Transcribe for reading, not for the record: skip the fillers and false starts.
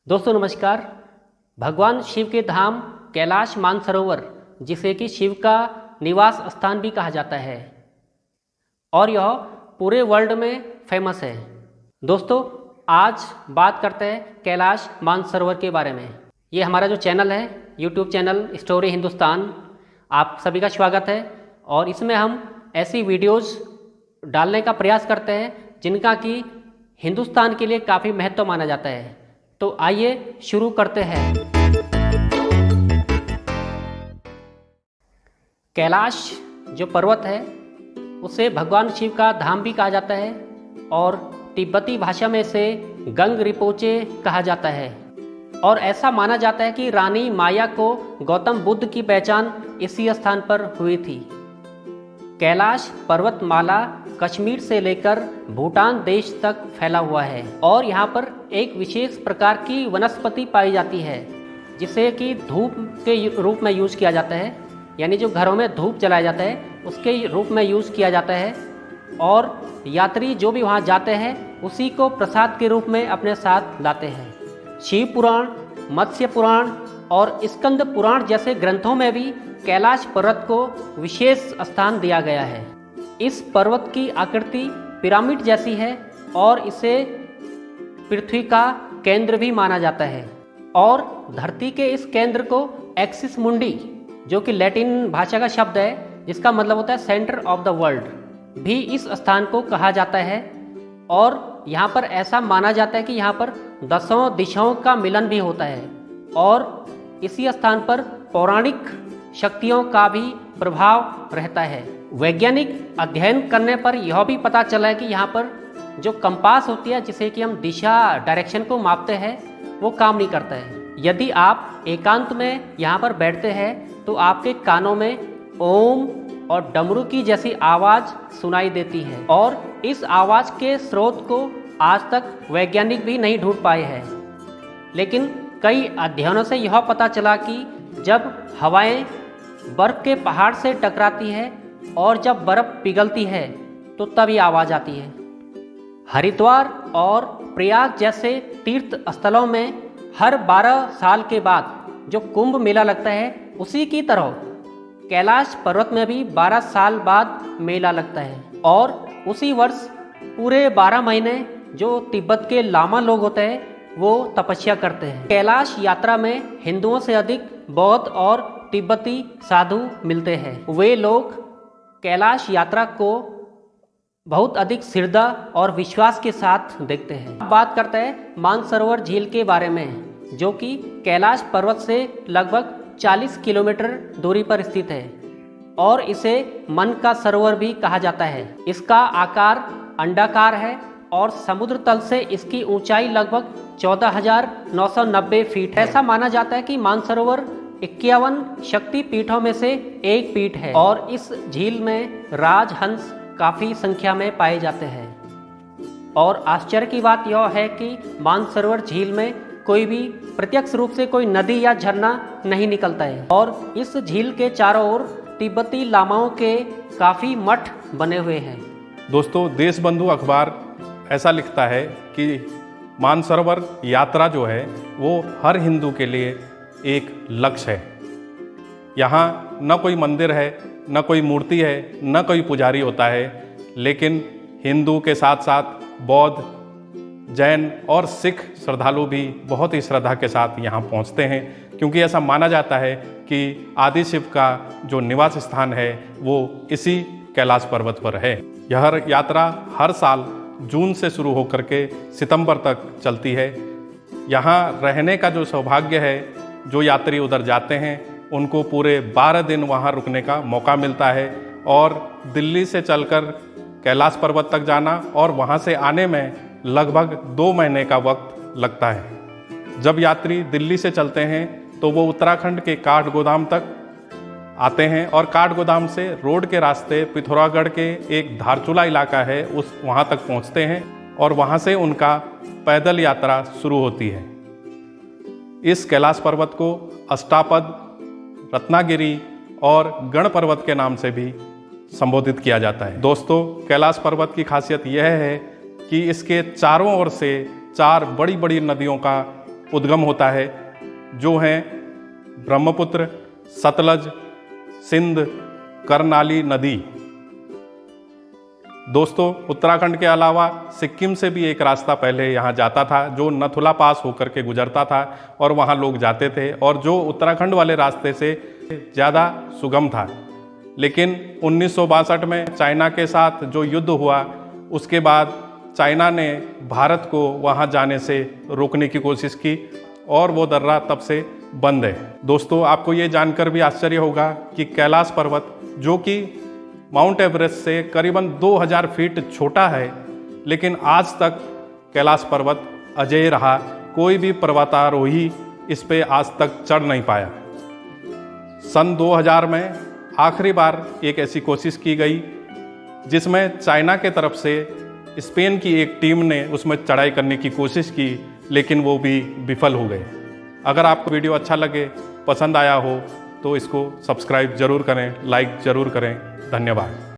दोस्तों नमस्कार। भगवान शिव के धाम कैलाश मानसरोवर, जिसे कि शिव का निवास स्थान भी कहा जाता है, और यह पूरे वर्ल्ड में फेमस है। दोस्तों आज बात करते हैं कैलाश मानसरोवर के बारे में। ये हमारा जो चैनल है, यूट्यूब चैनल स्टोरी हिंदुस्तान, आप सभी का स्वागत है। और इसमें हम ऐसी वीडियोज़ डालने का प्रयास करते हैं जिनका कि हिंदुस्तान के लिए काफ़ी महत्व माना जाता है। तो आइए शुरू करते हैं। कैलाश जो पर्वत है उसे भगवान शिव का धाम भी कहा जाता है, और तिब्बती भाषा में इसे गंग रिपोचे कहा जाता है। और ऐसा माना जाता है कि रानी माया को गौतम बुद्ध की पहचान इसी स्थान पर हुई थी। कैलाश पर्वतमाला कश्मीर से लेकर भूटान देश तक फैला हुआ है, और यहाँ पर एक विशेष प्रकार की वनस्पति पाई जाती है जिसे कि धूप के रूप में यूज़ किया जाता है, यानी जो घरों में धूप जलाया जाता है उसके रूप में यूज़ किया जाता है। और यात्री जो भी वहाँ जाते हैं उसी को प्रसाद के रूप में अपने साथ लाते हैं। शिव पुराण, मत्स्य पुराण और स्कंद पुराण जैसे ग्रंथों में भी कैलाश पर्वत को विशेष स्थान दिया गया है। इस पर्वत की आकृति पिरामिड जैसी है और इसे पृथ्वी का केंद्र भी माना जाता है। और धरती के इस केंद्र को एक्सिस मुंडी, जो कि लैटिन भाषा का शब्द है जिसका मतलब होता है सेंटर ऑफ द वर्ल्ड, भी इस स्थान को कहा जाता है। और यहाँ पर ऐसा माना जाता है कि यहाँ पर 10 दिशाओं का मिलन भी होता है, और इसी स्थान पर पौराणिक शक्तियों का भी प्रभाव रहता है। वैज्ञानिक अध्ययन करने पर यह भी पता चला है कि यहाँ पर जो कंपास होती है, जिसे कि हम दिशा डायरेक्शन को मापते हैं, वो काम नहीं करता है। यदि आप एकांत में यहाँ पर बैठते हैं तो आपके कानों में ओम और डमरू की जैसी आवाज़ सुनाई देती है, और इस आवाज़ के स्रोत को आज तक वैज्ञानिक भी नहीं ढूंढ पाए हैं। लेकिन कई अध्ययनों से यह पता चला कि जब हवाएं बर्फ़ के पहाड़ से टकराती है और जब बर्फ़ पिघलती है तो तब ये आवाज़ आती है। हरिद्वार और प्रयाग जैसे तीर्थ स्थलों में हर 12 साल के बाद जो कुंभ मेला लगता है, उसी की तरह कैलाश पर्वत में भी 12 साल बाद मेला लगता है। और उसी वर्ष पूरे 12 महीने जो तिब्बत के लामा लोग होते हैं वो तपस्या करते हैं। कैलाश यात्रा में हिंदुओं से अधिक बौद्ध और तिब्बती साधु मिलते हैं। वे लोग कैलाश यात्रा को बहुत अधिक श्रद्धा और विश्वास के साथ देखते हैं। अब बात करते हैं मानसरोवर झील के बारे में, जो कि कैलाश पर्वत से लगभग 40 किलोमीटर दूरी पर स्थित है, और इसे मन का सरोवर भी कहा जाता है। इसका आकार अंडाकार है और समुद्र तल से इसकी ऊंचाई लगभग 14,990 फीट है। ऐसा माना जाता है कि मानसरोवर 51 शक्ति पीठों में से एक पीठ है, और इस झील में राजहंस काफ़ी संख्या में पाए जाते हैं। और आश्चर्य की बात यह है कि मानसरोवर झील में कोई भी प्रत्यक्ष रूप से कोई नदी या झरना नहीं निकलता है, और इस झील के चारों ओर तिब्बती लामाओं के काफ़ी मठ बने हुए हैं। दोस्तों, देशबंधु अखबार ऐसा लिखता है कि मानसरोवर यात्रा जो है वो हर हिंदू के लिए एक लक्ष्य है। यहाँ न कोई मंदिर है, न कोई मूर्ति है, न कोई पुजारी होता है, लेकिन हिंदू के साथ साथ बौद्ध, जैन और सिख श्रद्धालु भी बहुत ही श्रद्धा के साथ यहाँ पहुँचते हैं, क्योंकि ऐसा माना जाता है कि आदि शिव का जो निवास स्थान है वो इसी कैलाश पर्वत पर है। यह यात्रा हर साल जून से शुरू होकर के सितंबर तक चलती है। यहाँ रहने का जो सौभाग्य है, जो यात्री उधर जाते हैं उनको पूरे 12 दिन वहाँ रुकने का मौका मिलता है, और दिल्ली से चलकर कैलाश पर्वत तक जाना और वहाँ से आने में लगभग 2 महीने का वक्त लगता है। जब यात्री दिल्ली से चलते हैं तो वो उत्तराखंड के काठगोदाम तक आते हैं, और काठगोदाम से रोड के रास्ते पिथौरागढ़ के एक धारचूला इलाका है उस वहाँ तक पहुँचते हैं, और वहाँ से उनका पैदल यात्रा शुरू होती है। इस कैलाश पर्वत को अष्टापद, रत्नागिरी और गण पर्वत के नाम से भी संबोधित किया जाता है। दोस्तों, कैलाश पर्वत की खासियत यह है कि इसके चारों ओर से 4 बड़ी बड़ी नदियों का उद्गम होता है, जो हैं ब्रह्मपुत्र, सतलज, सिंध, करनाली नदी। दोस्तों, उत्तराखंड के अलावा सिक्किम से भी एक रास्ता पहले यहाँ जाता था, जो नथुला पास होकर के गुजरता था और वहाँ लोग जाते थे, और जो उत्तराखंड वाले रास्ते से ज़्यादा सुगम था। लेकिन 1962 में चाइना के साथ जो युद्ध हुआ, उसके बाद चाइना ने भारत को वहाँ जाने से रोकने की कोशिश की और वो दर्रा तब से बंद है। दोस्तों, आपको ये जानकर भी आश्चर्य होगा कि कैलाश पर्वत, जो कि माउंट एवरेस्ट से करीबन 2000 फीट छोटा है, लेकिन आज तक कैलाश पर्वत अजेय रहा। कोई भी पर्वतारोही इस पे आज तक चढ़ नहीं पाया। सन 2000 में आखिरी बार एक ऐसी कोशिश की गई, जिसमें चाइना के तरफ से स्पेन की एक टीम ने उसमें चढ़ाई करने की कोशिश की, लेकिन वो भी विफल हो गए। अगर आपको वीडियो अच्छा लगे, पसंद आया हो, तो इसको सब्सक्राइब जरूर करें, लाइक जरूर करें। धन्यवाद।